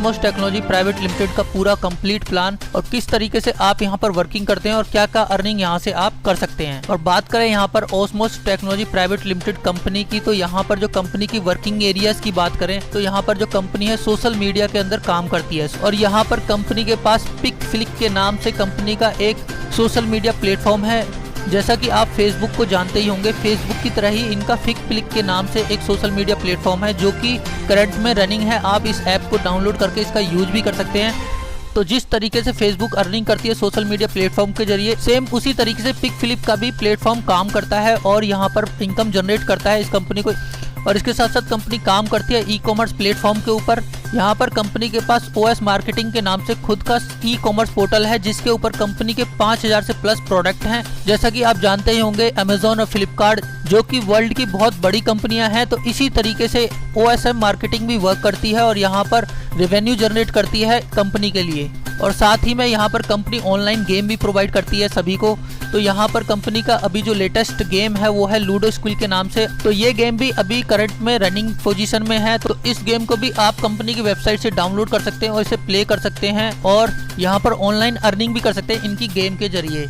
ओस्मोस technology private limited का पूरा complete plan और किस तरीके से आप यहाँ पर वर्किंग करते हैं और क्या क्या अर्निंग यहाँ से आप कर सकते हैं। और बात करें यहाँ पर ओस्मोस टेक्नोलॉजी प्राइवेट लिमिटेड कंपनी की, तो यहाँ पर जो कंपनी की वर्किंग एरियाज की बात करें तो यहाँ पर जो कंपनी है सोशल मीडिया के अंदर काम करती है और यहाँ पर कंपनी के पास पिकफ्लिक के नाम से कंपनी का एक सोशल मीडिया प्लेटफॉर्म है। जैसा कि आप फेसबुक को जानते ही होंगे, फेसबुक की तरह ही इनका पिकफ्लिक के नाम से एक सोशल मीडिया प्लेटफॉर्म है जो कि करंट में रनिंग है। आप इस ऐप को डाउनलोड करके इसका यूज भी कर सकते हैं। तो जिस तरीके से फेसबुक अर्निंग करती है सोशल मीडिया प्लेटफॉर्म के जरिए, सेम उसी तरीके से पिकफ्लिक का भी प्लेटफॉर्म काम करता है और यहाँ पर इनकम जनरेट करता है इस कंपनी को। और इसके साथ साथ कंपनी काम करती है ई कॉमर्स प्लेटफॉर्म के ऊपर। यहाँ पर कंपनी के पास OS मार्केटिंग के नाम से खुद का ई कॉमर्स पोर्टल है जिसके ऊपर कंपनी के 5000 से प्लस प्रोडक्ट हैं। जैसा कि आप जानते ही होंगे अमेजोन और फ्लिपकार्ट जो कि वर्ल्ड की बहुत बड़ी कंपनियां हैं, तो इसी तरीके से OSM मार्केटिंग भी वर्क करती है और यहाँ पर रेवेन्यू जनरेट करती है कंपनी के लिए। और साथ ही में यहाँ पर कंपनी ऑनलाइन गेम भी प्रोवाइड करती है सभी को। तो यहाँ पर कंपनी का अभी जो लेटेस्ट गेम है वो है लूडो स्क्विल के नाम से। तो ये गेम भी अभी करंट में रनिंग पोजीशन में है। तो इस गेम को भी आप कंपनी की वेबसाइट से डाउनलोड कर सकते हैं और इसे प्ले कर सकते हैं और यहाँ पर ऑनलाइन अर्निंग भी कर सकते हैं इनकी गेम के जरिए।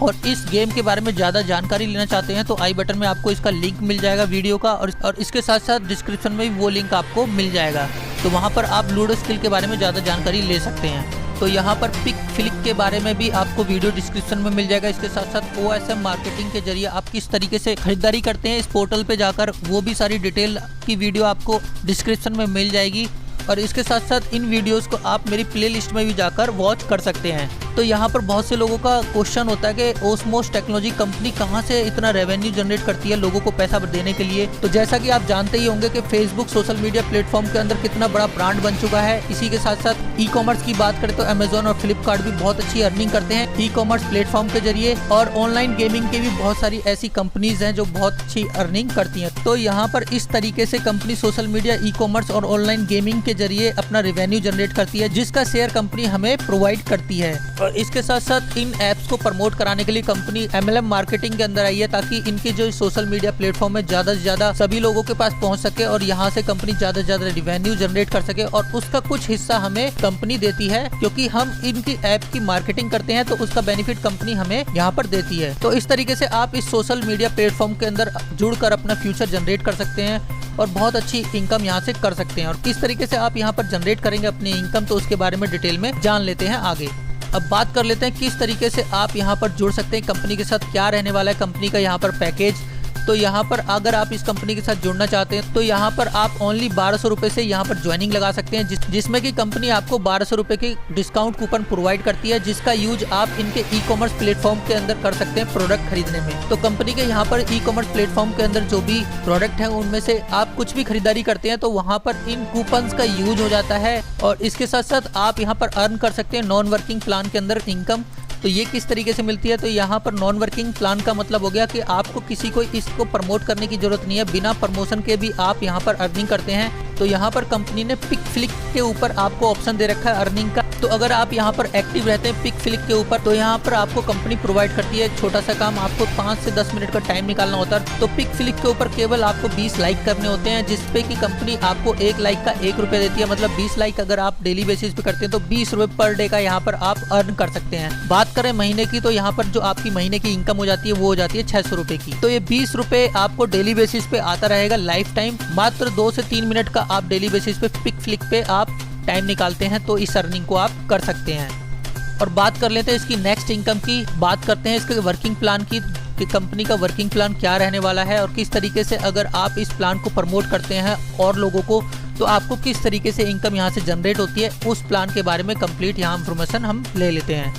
और इस गेम के बारे में ज़्यादा जानकारी लेना चाहते हैं तो आई बटन में आपको इसका लिंक मिल जाएगा वीडियो का, और इसके साथ साथ डिस्क्रिप्शन में भी वो लिंक आपको मिल जाएगा। तो वहाँ पर आप लूडो स्किल के बारे में ज़्यादा जानकारी ले सकते हैं। तो यहाँ पर पिकफ्लिक के बारे में भी आपको वीडियो डिस्क्रिप्शन में मिल जाएगा। इसके साथ साथ OSM मार्केटिंग के जरिए आप किस तरीके से खरीदारी करते हैं इस पोर्टल पे जाकर, वो भी सारी डिटेल की वीडियो आपको डिस्क्रिप्शन में मिल जाएगी। और इसके साथ साथ इन वीडियोस को आप मेरी प्लेलिस्ट में भी जाकर वॉच कर सकते हैं। तो यहाँ पर बहुत से लोगों का क्वेश्चन होता है कि ओस्मोस टेक्नोलॉजी कंपनी कहाँ से इतना रेवेन्यू जनरेट करती है लोगों को पैसा देने के लिए। तो जैसा कि आप जानते ही होंगे कि फेसबुक सोशल मीडिया प्लेटफॉर्म के अंदर कितना बड़ा ब्रांड बन चुका है। इसी के साथ साथ ई कॉमर्स की बात करें तो अमेजोन और फ्लिपकार्ट भी बहुत अच्छी अर्निंग करते हैं ई कॉमर्स प्लेटफॉर्म के जरिए। और ऑनलाइन गेमिंग की भी बहुत सारी ऐसी कंपनीज हैं जो बहुत अच्छी अर्निंग करती हैं। तो यहाँ पर इस तरीके से company social media, e commerce और ऑनलाइन गेमिंग के जरिए अपना रेवेन्यू जनरेट करती है जिसका शेयर कंपनी हमें प्रोवाइड करती है। और इसके साथ साथ इन एप्स को प्रमोट कराने के लिए कंपनी MLM मार्केटिंग के अंदर आई है ताकि इनके जो सोशल मीडिया प्लेटफॉर्म है ज्यादा से ज्यादा सभी लोगों के पास पहुंच सके और यहाँ से कंपनी ज्यादा से ज्यादा रेवेन्यू जनरेट कर सके। और उसका कुछ हिस्सा हमें कंपनी देती है क्योंकि हम इनकी ऐप की मार्केटिंग करते हैं, तो उसका बेनिफिट कंपनी हमें यहाँ पर देती है। तो इस तरीके से आप इस सोशल मीडिया प्लेटफॉर्म के अंदर जुड़कर अपना फ्यूचर जनरेट कर सकते हैं और बहुत अच्छी इनकम यहाँ से कर सकते हैं। और किस तरीके से आप यहाँ पर जनरेट करेंगे अपनी इनकम, तो उसके बारे में डिटेल में जान लेते हैं आगे। अब बात कर लेते हैं किस तरीके से आप यहाँ पर जुड़ सकते हैं कंपनी के साथ, क्या रहने वाला है कंपनी का यहाँ पर पैकेज। तो यहाँ पर अगर आप इस कंपनी के साथ जुड़ना चाहते हैं तो यहाँ पर आप ओनली 1200 रुपये से यहाँ पर ज्वाइनिंग लगा सकते हैं जिसमें कि कंपनी आपको 1200 रुपये की डिस्काउंट कूपन प्रोवाइड करती है जिसका यूज आप इनके ई कॉमर्स प्लेटफॉर्म के अंदर कर सकते हैं प्रोडक्ट खरीदने में। तो कंपनी के यहाँ पर ई कॉमर्स प्लेटफॉर्म के अंदर जो भी प्रोडक्ट है उनमें से आप कुछ भी खरीदारी करते हैं तो वहाँ पर इन कूपन्स का यूज हो जाता है। और इसके साथ साथ आप यहाँ पर अर्न कर सकते हैं नॉन वर्किंग प्लान के अंदर इनकम। तो ये किस तरीके से मिलती है, तो यहाँ पर नॉन वर्किंग प्लान का मतलब हो गया कि आपको किसी को इसको प्रमोट करने की जरूरत नहीं है, बिना प्रमोशन के भी आप यहाँ पर अर्निंग करते हैं। तो यहाँ पर कंपनी ने पिकफ्लिक के ऊपर आपको ऑप्शन दे रखा है अर्निंग का। तो अगर आप यहाँ पर एक्टिव रहते हैं पिकफ्लिक के ऊपर तो यहाँ पर आपको कंपनी प्रोवाइड करती है छोटा सा काम, आपको 5 से 10 मिनट का टाइम निकालना होता है। तो पिकफ्लिक के ऊपर केवल आपको 20 लाइक करने होते हैं जिसपे कि कंपनी आपको 1 लाइक का 1 रुपये देती है। मतलब 20 लाइक अगर आप डेली बेसिस पे करते हैं तो 20 रुपये पर डे का यहाँ पर आप अर्न कर सकते हैं। बात करें महीने की तो यहाँ पर जो आपकी महीने की इनकम हो जाती है वो हो जाती है 600 रुपये की। तो ये 20 रुपये आपको डेली बेसिस पे आता रहेगा लाइफ टाइम। मात्र 2 से 3 मिनट का आप डेली बेसिस पे पिकफ्लिक पे आप टाइम निकालते हैं तो इस अर्निंग को आप कर सकते हैं। और बात कर लेते हैं इसकी नेक्स्ट इनकम की, बात करते हैं इसके वर्किंग प्लान की कि कंपनी का वर्किंग प्लान क्या रहने वाला है और किस तरीके से अगर आप इस प्लान को प्रमोट करते हैं और लोगों को तो आपको किस तरीके से इनकम यहाँ से जनरेट होती है। उस प्लान के बारे में कंप्लीट यहाँ इंफॉर्मेशन हम ले लेते हैं।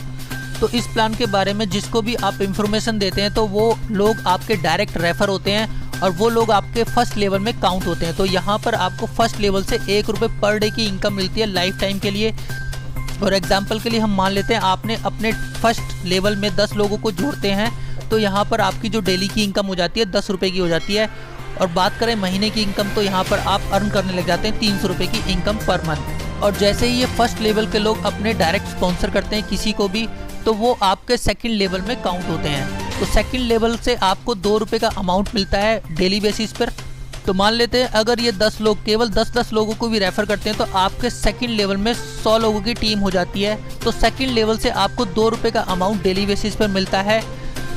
तो इस प्लान के बारे में जिसको भी आप इंफॉर्मेशन देते हैं तो वो लोग आपके डायरेक्ट रेफर होते हैं और वो लोग आपके फर्स्ट लेवल में काउंट होते हैं। तो यहाँ पर आपको फर्स्ट लेवल से 1 रुपये पर डे की इनकम मिलती है लाइफ टाइम के लिए। और एग्जांपल के लिए हम मान लेते हैं आपने अपने फर्स्ट लेवल में 10 लोगों को जोड़ते हैं तो यहाँ पर आपकी जो डेली की इनकम हो जाती है 10 रुपये की हो जाती है। और बात करें महीने की इनकम तो यहाँ पर आप अर्न करने लग जाते हैं 300 रुपये की इनकम पर मंथ। और जैसे ही ये फर्स्ट लेवल के लोग अपने डायरेक्ट स्पॉन्सर करते हैं किसी को भी तो वो आपके सेकंड लेवल में काउंट होते हैं। तो सेकंड लेवल से आपको 2 रुपये का अमाउंट मिलता है डेली बेसिस पर। तो मान लेते हैं अगर ये 10 लोग केवल 10-10 लोगों को भी रेफर करते हैं तो आपके सेकंड लेवल में 100 लोगों की टीम हो जाती है। तो सेकंड लेवल से आपको 2 रुपये का अमाउंट डेली बेसिस पर मिलता है।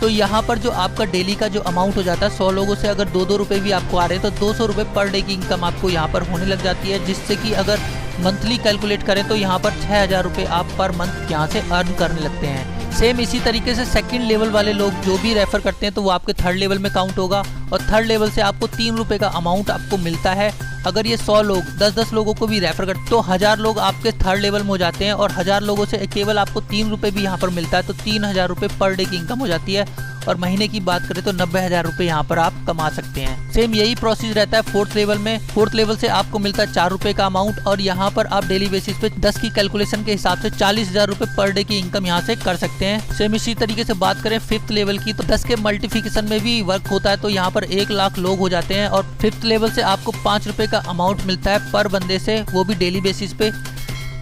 तो यहाँ पर जो आपका डेली का जो अमाउंट हो जाता है 100 लोगों से अगर 2-2 रुपये भी आपको आ रहे हैं तो 200 रुपये पर डे की इनकम आपको यहाँ पर होने लग जाती है, जिससे कि अगर मंथली कैलकुलेट करें तो यहाँ पर 6000 रुपये आप पर मंथ यहाँ से अर्न करने लगते हैं। सेम इसी तरीके से सेकंड लेवल वाले लोग जो भी रेफर करते हैं तो वो आपके थर्ड लेवल में काउंट होगा और थर्ड लेवल से आपको 3 रुपये का अमाउंट आपको मिलता है। अगर ये 100 लोग 10-10 लोगों को भी रेफर करते तो 1000 लोग आपके थर्ड लेवल में हो जाते हैं और 1000 लोगों से केवल आपको 3 रुपये भी यहाँ पर मिलता है, तो 3000 रुपये पर डे की इनकम हो जाती है। और महीने की बात करें तो 90,000 रुपये यहाँ पर आप कमा सकते हैं। सेम यही प्रोसेस रहता है फोर्थ लेवल में। फोर्थ लेवल से आपको मिलता है 4 रुपये का अमाउंट और यहाँ पर आप डेली बेसिस पे 10 की कैलकुलेशन के हिसाब से 40,000 रुपये पर डे की इनकम यहाँ से कर सकते हैं। सेम इसी तरीके से बात करें फिफ्थ लेवल की तो 10 के मल्टीप्लिकेशन में भी वर्क होता है, तो यहाँ पर 1 लाख लोग हो जाते हैं और फिफ्थ लेवल से आपको 5 रुपये का अमाउंट मिलता है पर बंदे से, वो भी डेली बेसिस पे।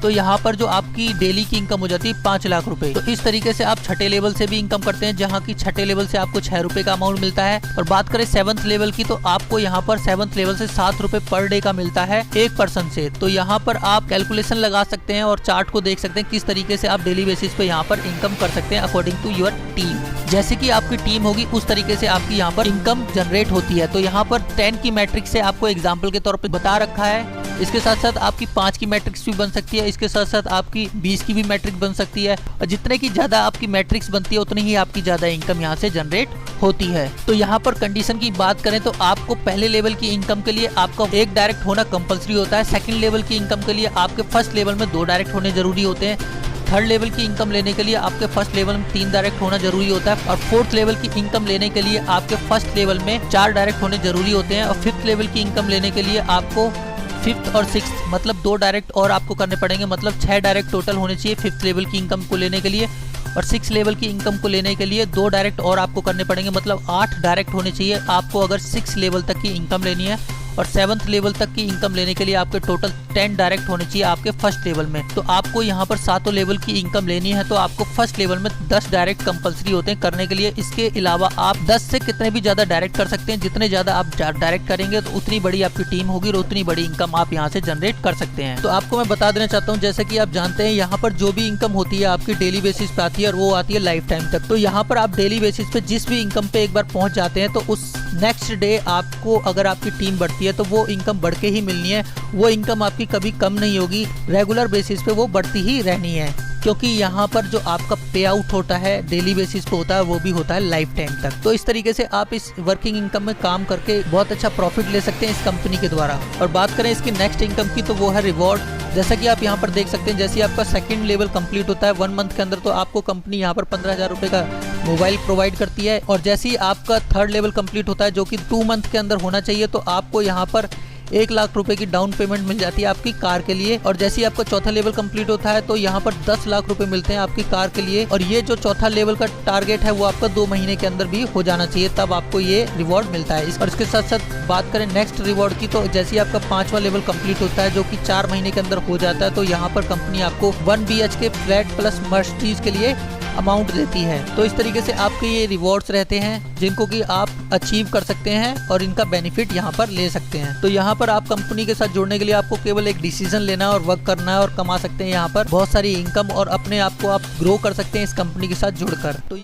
तो यहाँ पर जो आपकी डेली की इनकम हो जाती है 5 लाख रुपए। तो इस तरीके से आप छठे लेवल से भी इनकम करते हैं, जहाँ की छठे लेवल से आपको 6 रुपए का अमाउंट मिलता है। और बात करें 7th लेवल की तो आपको यहाँ पर 7th लेवल से 7 रुपए पर डे का मिलता है एक पर्सन से। तो यहाँ पर आप कैलकुलेशन लगा सकते हैं और चार्ट को देख सकते हैं किस तरीके से आप डेली बेसिस पे यहाँ पर इनकम कर सकते हैं अकॉर्डिंग टू योर टीम। जैसे कि आपकी टीम होगी उस तरीके से आपकी यहाँ पर इनकम जनरेट होती है। तो यहाँ पर 10 की मैट्रिक्स से आपको एग्जाम्पल के तौर पर बता रखा है। इसके साथ साथ आपकी 5 की मैट्रिक्स भी बन सकती है, इसके साथ साथ आपकी 20 की भी मैट्रिक्स बन सकती है और जितने की ज्यादा आपकी मैट्रिक्स बनती है उतनी ही आपकी ज्यादा इनकम यहाँ से जनरेट होती है। तो यहाँ पर कंडीशन की बात करें तो आपको पहले लेवल की इनकम के लिए आपका 1 डायरेक्ट होना कंपलसरी होता है। सेकंड लेवल की इनकम के लिए आपके फर्स्ट लेवल में 2 डायरेक्ट होने जरूरी होते हैं। थर्ड लेवल की इनकम लेने के लिए आपके फर्स्ट लेवल में 3 डायरेक्ट होना जरूरी होता है और फोर्थ लेवल की इनकम लेने के लिए आपके फर्स्ट लेवल में 4 डायरेक्ट होने जरूरी होते हैं और फिफ्थ लेवल की इनकम लेने के लिए आपको फिफ्थ और सिक्स्थ मतलब 2 डायरेक्ट और आपको करने पड़ेंगे, मतलब 6 डायरेक्ट टोटल होने चाहिए फिफ्थ लेवल की इनकम को लेने के लिए। और 6 लेवल की इनकम को लेने के लिए 2 डायरेक्ट और आपको करने पड़ेंगे, मतलब 8 डायरेक्ट होने चाहिए आपको अगर 6 लेवल तक की इनकम लेनी है। और 7th लेवल तक की इनकम लेने के लिए आपके टोटल 10 डायरेक्ट होने चाहिए आपके फर्स्ट लेवल में। तो आपको यहाँ पर 7 लेवल की इनकम लेनी है तो आपको फर्स्ट लेवल में 10 डायरेक्ट कंपलसरी होते हैं करने के लिए। इसके अलावा आप 10 से कितने भी ज्यादा डायरेक्ट कर सकते हैं। जितने ज्यादा आप डायरेक्ट करेंगे तो उतनी बड़ी आपकी टीम होगी और उतनी बड़ी इनकम आप यहाँ से जनरेट कर सकते हैं। तो आपको मैं बता देना चाहता हूँ, जैसे कि आप जानते हैं यहाँ पर जो भी इनकम होती है आपकी डेली बेसिस पे आती है और वो आती है लाइफ टाइम तक। तो यहाँ पर आप डेली बेसिस पे जिस भी इनकम पे एक बार पहुंच जाते हैं तो उस नेक्स्ट डे आपको अगर आपकी टीम बढ़ती है तो वो इनकम बढ़ के ही मिलनी है। वो इनकम आपकी कभी कम नहीं होगी, रेगुलर बेसिस पे वो बढ़ती ही रहनी है, क्योंकि यहाँ पर जो आपका पे आउट होता है डेली बेसिस पे होता है वो भी होता है लाइफ टाइम तक। तो इस तरीके से आप इस वर्किंग इनकम में काम करके बहुत अच्छा प्रॉफिट ले सकते हैं इस कंपनी के द्वारा। और बात करें इसकी नेक्स्ट इनकम की तो वो है रिवॉर्ड। जैसा कि आप यहाँ पर देख सकते हैं, जैसे आपका सेकंड लेवल कंप्लीट होता है 1 मंथ के अंदर तो आपको कंपनी यहाँ पर 15,000 रुपये का मोबाइल प्रोवाइड करती है। और जैसे ही आपका थर्ड लेवल कंप्लीट होता है जो कि 2 मंथ के अंदर होना चाहिए तो आपको यहाँ पर 1 लाख रुपए की डाउन पेमेंट मिल जाती है आपकी कार के लिए। और जैसे ही आपका चौथा लेवल कंप्लीट होता है तो यहाँ पर 10 लाख रुपए मिलते हैं आपकी कार के लिए। और ये जो चौथा लेवल का टारगेट है वो आपका 2 महीने के अंदर भी हो जाना चाहिए, तब आपको ये रिवॉर्ड मिलता है। और इसके साथ साथ बात करें नेक्स्ट रिवॉर्ड की तो जैसे ही आपका 5वां लेवल कंप्लीट होता है जो कि 4 महीने के अंदर हो जाता है तो यहाँ पर कंपनी आपको 1 BHK फ्लैट प्लस मर्सिडीज के लिए अमाउंट देती है। तो इस तरीके से आपके ये रिवॉर्ड्स रहते हैं जिनको कि आप अचीव कर सकते हैं और इनका बेनिफिट यहाँ पर ले सकते हैं। तो यहाँ पर आप कंपनी के साथ जुड़ने के लिए आपको केवल एक डिसीजन लेना है और वर्क करना है और कमा सकते हैं यहाँ पर बहुत सारी इनकम और अपने आप को आप ग्रो कर सकते हैं इस कंपनी के साथ जुड़कर। तो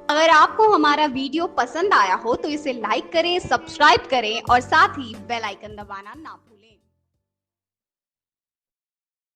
अगर आपको हमारा वीडियो पसंद आया हो तो इसे लाइक करें, सब्सक्राइब करें और साथ ही बेल आइकन दबाना ना भूलें।